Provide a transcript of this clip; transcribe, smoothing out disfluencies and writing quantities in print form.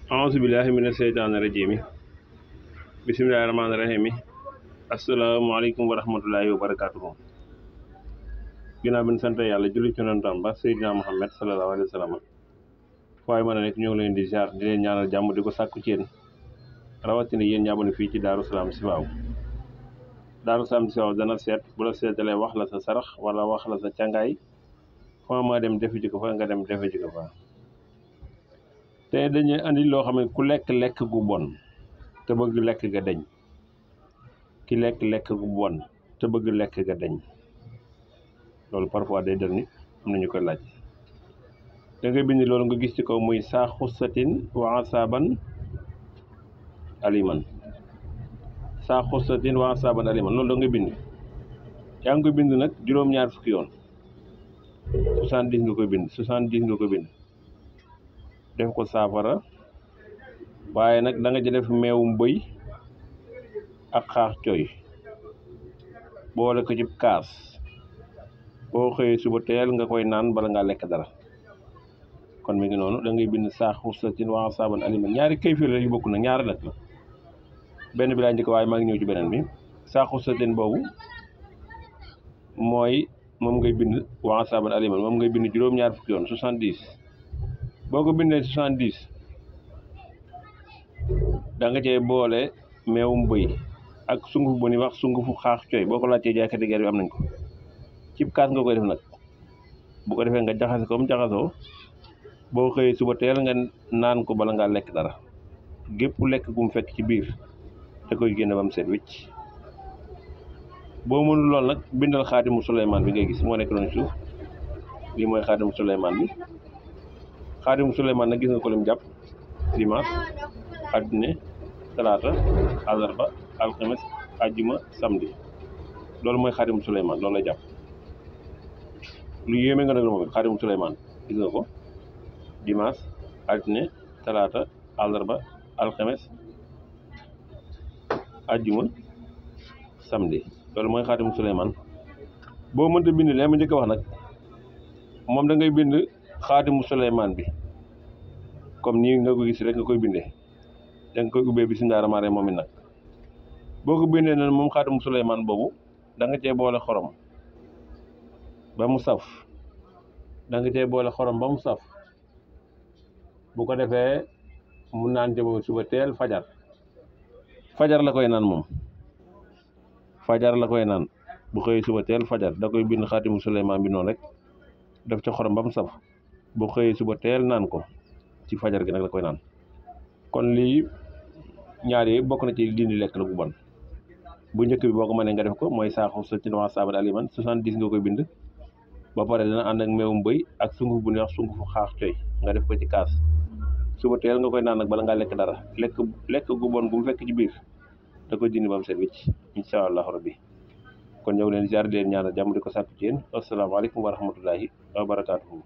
auzu billahi mina seytaani rajiim bismillahi rahmaani rahiim asalaamaaleykum wa rahmatullahi wa barakaatuhu. Ginnaaw bi ñu sant yàlla julli ci yonentam ba Seydina Muhammad sallallahu alayhi wa sallam waaye mën a nekk ñoo ngi leen di ziar di leen ñaanal jàmm di ko sàkku ci yéen rawatina yéen ñaabone fii ci Daaru Salaam Chifaou. Daaru Salaam Chifaou dana seet bu la seetalee wax la sa sarax wala wax la sa càngaay fa ma dem defe ji ko fa nga dem defe ji ko fa. te dañuy andi loo xam ne ku lekk gu bon te bëgg lekk ga dañ ki lekk gu bon te bëgg lekk ga dañ loolu parfois day dal nit am nañu koy laaj. da ngay bind loolu nga gis ci kaw muy saa xussatin wa asaban aliman saa xussatin wa asaban aliman loolu da ngay bind yaa ngi koy bind nag juróom-ñaar fukki yoon 70 nga koy bind 70 nga koy bind def ko saafara waaye nag da nga ci def meewum bëy ak xaax coy boole ko ci kaas boo xëyee suba teel nga koy naan bala ngaa lekk dara. kon mi ngi noonu da ngay bind saa xussatin wa asaban aliman ñaari kayfiir la yu bokk nag ñaari nag la benn bi laa njëkk waaye maa ngi ñëw ci beneen bi. saa xussatin boobu mooy moom ngay bind wa asaban aliman moom ngay bind juróom-ñaar fukki yoon 70 boo ko bindee 70 da nga cee boole meewum bëy ak sunguf bu ni wax sungufu xaax coy boo ko laajtee jaaykati ger bi am nañ ko cib kaas nga koy def nag bu ko defee nga jaxase ko mu jaxasoo boo xëyee suba teel nga naan ko bala ngaa lekk dara gépp lekk gu mu fekk ci biir da koy génne ba mu seet wicc. boo mënul lool nag bindal xaatimu Suleymaan bi ngay gis moo nekk noonu suuf lii mooy xaatimu Suleymaan bi. xaatimu Suleymaan nag gis nga ko lim jàpp dimanche altine talaata àllarba alxames àjjuma samedi loolu mooy xaatimu Suleymaan loolu lay jàpp. lu yéeme nga nag la moom xaatimu Suleymaan gis nga ko dimanche altine talaata àllarba alxames àjjuma samedi loolu mooy xaatimu Suleymaan. boo mënta bind lee ma njëkk a wax nag moom da ngay bind xaatimu Suleymaan bi comme nii nga ko gis rek nga koy bindee da nga koy ubbee bismillaahi rahmaani rahiim moom it nag boo ko bindee noonu moom xaatimu Suleymaan boobu da nga cee boole xorom ba mu saf bu ko defee mu naan ca boobu suba teel fajar la koy naan moom fajar la koy naan bu xëyee suba teel fajar da koy bind xaatimu Suleymaan bi noonu rek def ca xorom ba mu saf bu xëyee suba teel naan ko ci fajar gi nag la koy naan. kon lii ñaar yi bokk na ci dindi lekk la bu bon. bu njëkk bi boo ko mënee nga def ko mooy saa xussatin wa asaban aliman 70 nga koy bind ba pare dana ànd ak meewum bëy ak sunguf bu ñuy wax sungufu xaax coy nga def ko ci kaas suba teel nga koy naan nag bala ngaa lekk dara lekk gu bon gu mu fekk ci biir da koy dindi ba mu set wicc incha allahu rabbi. kon ñëw leen ziar leen ñaanal jàmm di ko sàkku ci yéen asalaamaaleykum wa rahmatullahi wa barakaatuhu.